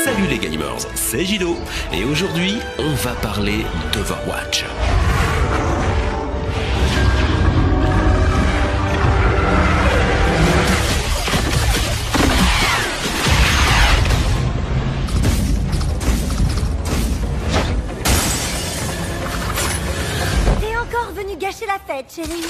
Salut les gamers, c'est Gido et aujourd'hui on va parler d'Overwatch. T'es encore venu gâcher la fête, chérie.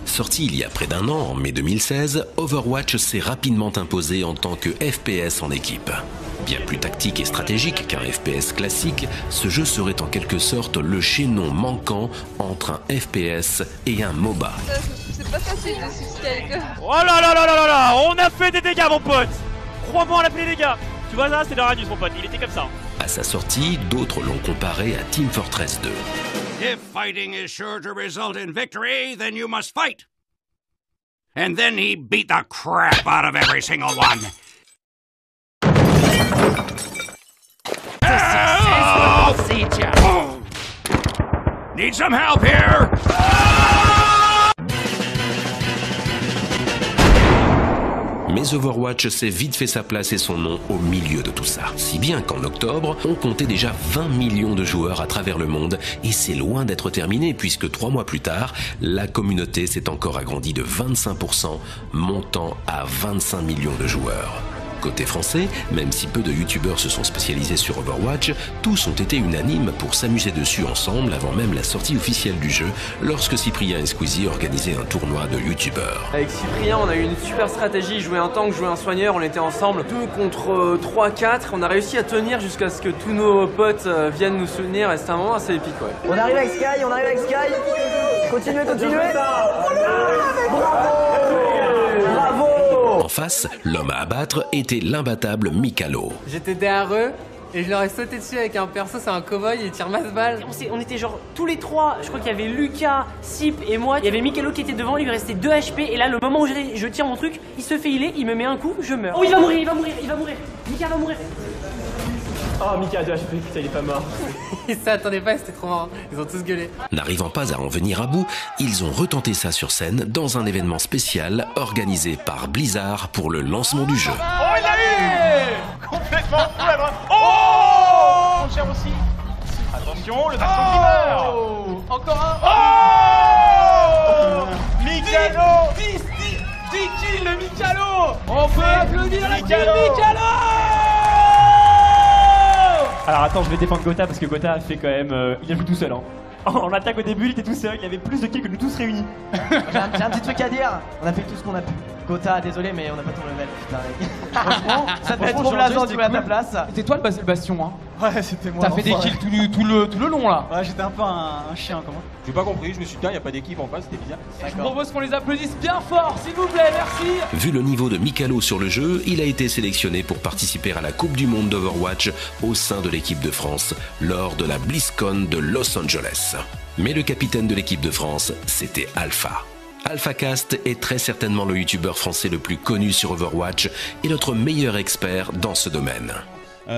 Sorti il y a près d'un an, en mai 2016, Overwatch s'est rapidement imposé en tant que FPS en équipe. Bien plus tactique et stratégique qu'un FPS classique, ce jeu serait en quelque sorte le chaînon manquant entre un FPS et un MOBA. C'est pas facile de suivre. Oh là là là là là là, on a fait des dégâts mon pote. Crois-moi, on a fait des dégâts. Tu vois ça, c'est l'Uranus mon pote, il était comme ça. À sa sortie, d'autres l'ont comparé à Team Fortress 2. If fighting is sure to result in victory, then you must fight. And then he beat the crap out of every single one. Oh! Need some help here! Mais Overwatch s'est vite fait sa place et son nom au milieu de tout ça. Si bien qu'en octobre, on comptait déjà 20 millions de joueurs à travers le monde et c'est loin d'être terminé puisque 3 mois plus tard, la communauté s'est encore agrandie de 25%, montant à 25 millions de joueurs. Côté français, même si peu de youtubeurs se sont spécialisés sur Overwatch, tous ont été unanimes pour s'amuser dessus ensemble avant même la sortie officielle du jeu, lorsque Cyprien et Squeezie organisaient un tournoi de youtubeurs. Avec Cyprien, on a eu une super stratégie, jouer un tank, jouer un soigneur, on était ensemble 2 contre 3-4, on a réussi à tenir jusqu'à ce que tous nos potes viennent nous soutenir et c'était un moment assez épique, ouais. On arrive avec Sky, continuez. Bravo. En face, l'homme à abattre était l'imbattable Mikalo. J'étais derrière eux et je leur ai sauté dessus avec un perso, c'est un cowboy et il tire masse balle. On était genre tous les trois, je crois qu'il y avait Lucas, Sip et moi. Il y avait Mikalo qui était devant, il lui restait 2 HP et là le moment où je tire mon truc, il se fait healer, il me met un coup, je meurs. Oh il va mourir. Mika va mourir. Oh Mika, 2 HP, putain il est pas mort. Ils s'attendaient pas, c'était trop marrant, ils ont tous gueulé. N'arrivant pas à en venir à bout, ils ont retenté ça sur scène dans un événement spécial organisé par Blizzard pour le lancement du jeu. Oh il a eu complètement fou la droite. Oh on gère aussi. Attention, le bastion qui meurt. Encore un. Oh Mikalo 10 kills le Mikalo. On peut applaudir la kill Mikalo. Alors attends, je vais défendre Gotha parce que Gotha a fait quand même... il a joué tout seul hein. En attaque au début, il était tout seul, il avait plus de kills que nous tous réunis. J'ai un petit truc à dire, on a fait tout ce qu'on a pu. Gotha, désolé mais on n'a pas ton level, putain. Franchement, ça devait être trop blasant de jouer à ta place. C'était toi le bastion hein. Ouais, c'était moi. T'as fait des kills tout le long là. Ouais, j'étais un peu un chien, comment? J'ai pas compris, je me suis dit, il n'y a pas d'équipe en face, c'était bizarre. Je vous propose qu'on les applaudisse bien fort, s'il vous plaît, merci. Vu le niveau de Mikalo sur le jeu, il a été sélectionné pour participer à la Coupe du Monde d'Overwatch au sein de l'équipe de France lors de la BlizzCon de Los Angeles. Mais le capitaine de l'équipe de France, c'était Alpha. AlphaCast est très certainement le youtubeur français le plus connu sur Overwatch et notre meilleur expert dans ce domaine.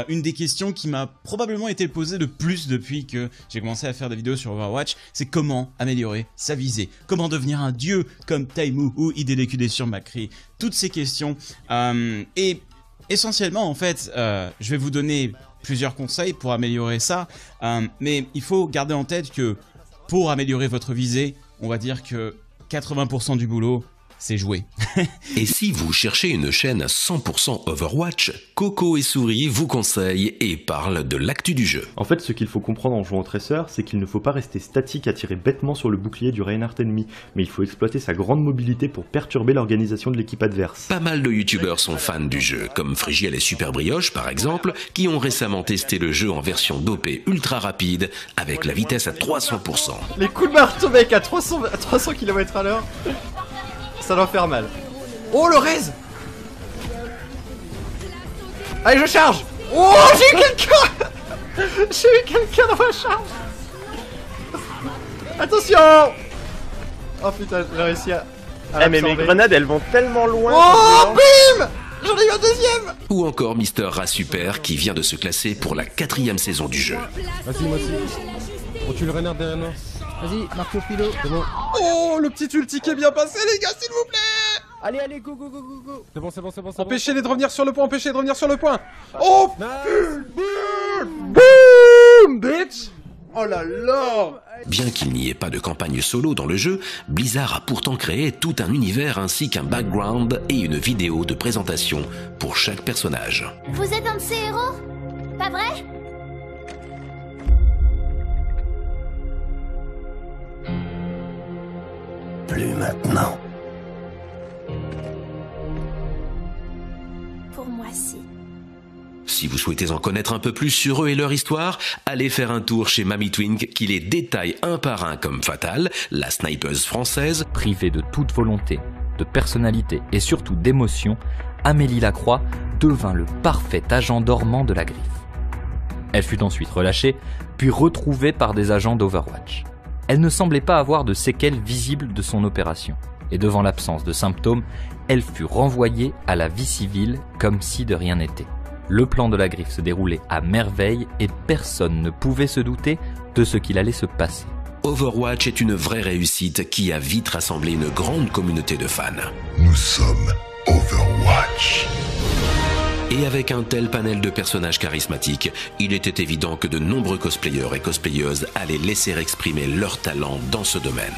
Une des questions qui m'a probablement été posée le plus depuis que j'ai commencé à faire des vidéos sur Overwatch, c'est comment améliorer sa visée, comment devenir un dieu comme Taimu ou IDDQD sur Macri. Toutes ces questions et essentiellement en fait, je vais vous donner plusieurs conseils pour améliorer ça, mais il faut garder en tête que pour améliorer votre visée, on va dire que 80% du boulot, c'est jouer. Et si vous cherchez une chaîne 100% Overwatch, Coco et Souris vous conseillent et parlent de l'actu du jeu. En fait, ce qu'il faut comprendre en jouant au Tracer, c'est qu'il ne faut pas rester statique à tirer bêtement sur le bouclier du Reinhardt ennemi, mais il faut exploiter sa grande mobilité pour perturber l'organisation de l'équipe adverse. Pas mal de youtubeurs sont fans du jeu, comme Frigiel et Super Brioche par exemple, qui ont récemment testé le jeu en version dopée ultra rapide, avec la vitesse à 300%. Les coups de marteau mec à 300 km/h, ça doit faire mal. Oh le raise. Allez je charge. Oh j'ai eu quelqu'un. J'ai eu quelqu'un dans ma charge. Attention. Oh putain, j'ai réussi à mais mes l'absorber. grenades, elles vont tellement loin. Oh, bim! J'en ai eu un deuxième! Ou encore Mister Rat Super qui vient de se classer pour la 4e saison du jeu. Vas-y, moi aussi. On tue le renard derrière moi. Vas-y, Marco Pilo. C'est bon. Oh, le petit ulti qui est bien passé, les gars, s'il vous plaît! Allez, allez, go, go, go, go, go. C'est bon, c'est bon, c'est bon. Empêchez-les de revenir sur le point, empêchez-les de revenir sur le point! Oh! Boom, bitch! Oh là là! Bien qu'il n'y ait pas de campagne solo dans le jeu, Blizzard a pourtant créé tout un univers ainsi qu'un background et une vidéo de présentation pour chaque personnage. Vous êtes un de ces héros? Pas vrai? Plus maintenant. Pour moi, si. Si vous souhaitez en connaître un peu plus sur eux et leur histoire, allez faire un tour chez Mamie Twink qui les détaille un par un comme Fatal, la snipeuse française. Privée de toute volonté, de personnalité et surtout d'émotion, Amélie Lacroix devint le parfait agent dormant de la Griffe. Elle fut ensuite relâchée, puis retrouvée par des agents d'Overwatch. Elle ne semblait pas avoir de séquelles visibles de son opération, et devant l'absence de symptômes, elle fut renvoyée à la vie civile comme si de rien n'était. Le plan de la Griffe se déroulait à merveille et personne ne pouvait se douter de ce qu'il allait se passer. Overwatch est une vraie réussite qui a vite rassemblé une grande communauté de fans. Nous sommes Overwatch. Et avec un tel panel de personnages charismatiques, il était évident que de nombreux cosplayers et cosplayeuses allaient laisser exprimer leur talent dans ce domaine.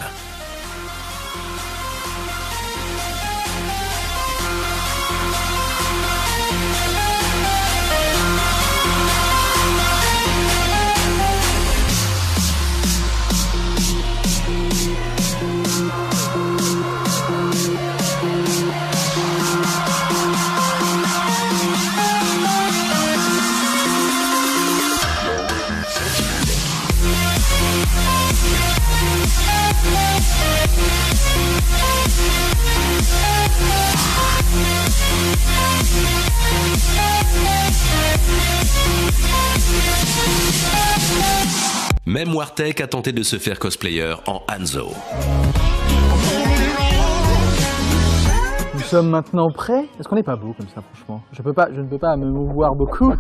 Même Wartek a tenté de se faire cosplayer en Hanzo. Nous sommes maintenant prêts. Est-ce qu'on n'est pas beau comme ça, franchement? Je ne peux pas me mouvoir beaucoup.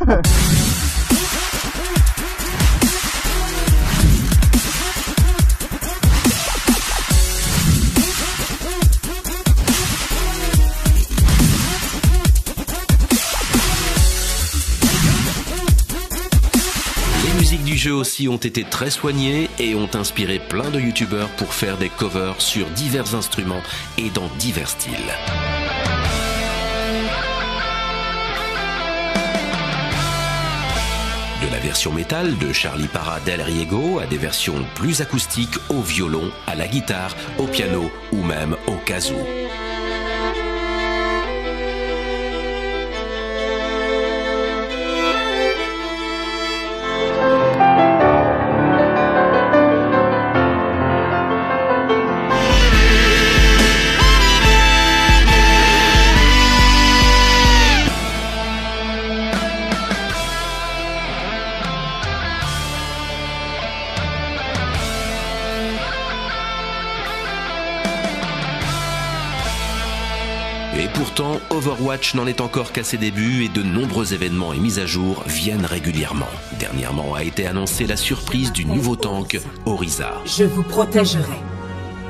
Du jeu aussi ont été très soignés et ont inspiré plein de youtubeurs pour faire des covers sur divers instruments et dans divers styles. De la version métal de Charlie Parra Del Riego à des versions plus acoustiques au violon, à la guitare, au piano ou même au kazoo. Et pourtant, Overwatch n'en est encore qu'à ses débuts et de nombreux événements et mises à jour viennent régulièrement. Dernièrement a été annoncée la surprise du nouveau tank, Orisa. Je vous protégerai.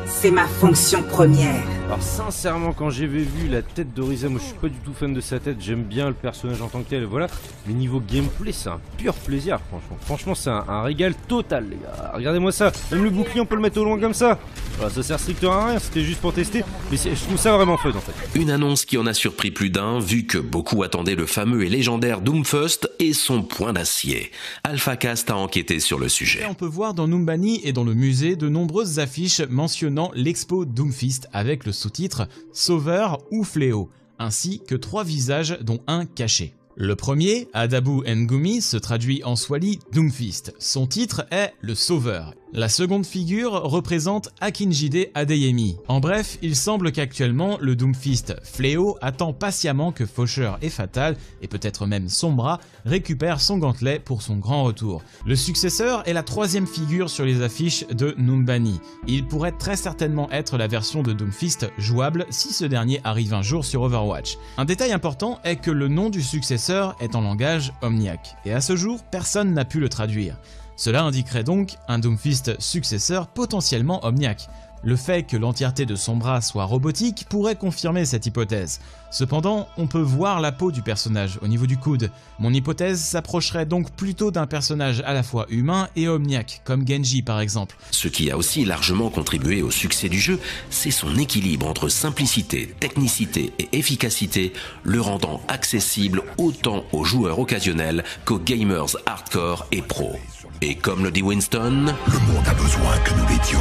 C'est ma fonction première. Alors sincèrement, quand j'avais vu la tête d'Orisa, moi je suis pas du tout fan de sa tête, j'aime bien le personnage en tant que tel, voilà. Mais niveau gameplay, c'est un pur plaisir, franchement. Franchement, c'est un régal total, les gars. Regardez-moi ça, même le bouclier, on peut le mettre au loin comme ça. Voilà, ça sert strictement à rien, c'était juste pour tester, mais je trouve ça vraiment fun en fait. Une annonce qui en a surpris plus d'un, vu que beaucoup attendaient le fameux et légendaire Doomfist et son point d'acier. AlphaCast a enquêté sur le sujet. On peut voir dans Numbani et dans le musée de nombreuses affiches mentionnant l'expo Doomfist avec le sous-titre « Sauveur » ou « Fléau », ainsi que 3 visages dont un caché. Le premier, Adabu Ngumi, se traduit en swahili Doomfist. Son titre est « Le Sauveur ». La seconde figure représente Akinjide Adeyemi. En bref, il semble qu'actuellement, le Doomfist Fléau attend patiemment que Faucheur et Fatal, et peut-être même Sombra, récupèrent son gantelet pour son grand retour. Le successeur est la troisième figure sur les affiches de Numbani. Il pourrait très certainement être la version de Doomfist jouable si ce dernier arrive un jour sur Overwatch. Un détail important est que le nom du successeur est en langage Omniac, et à ce jour, personne n'a pu le traduire. Cela indiquerait donc un Doomfist successeur potentiellement Omniac. Le fait que l'entièreté de son bras soit robotique pourrait confirmer cette hypothèse. Cependant, on peut voir la peau du personnage au niveau du coude. Mon hypothèse s'approcherait donc plutôt d'un personnage à la fois humain et Omniac, comme Genji par exemple. Ce qui a aussi largement contribué au succès du jeu, c'est son équilibre entre simplicité, technicité et efficacité, le rendant accessible autant aux joueurs occasionnels qu'aux gamers hardcore et pro. Et comme le dit Winston, le monde a besoin que nous l'aidions,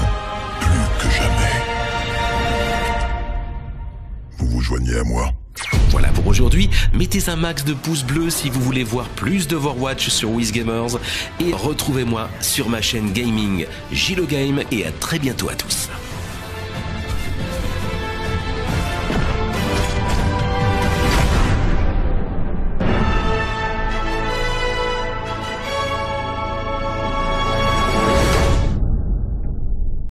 plus que jamais. Vous vous joignez à moi. Voilà pour aujourd'hui, mettez un max de pouces bleus si vous voulez voir plus d'Overwatch sur WizGamers et retrouvez-moi sur ma chaîne gaming Gilogame et à très bientôt à tous.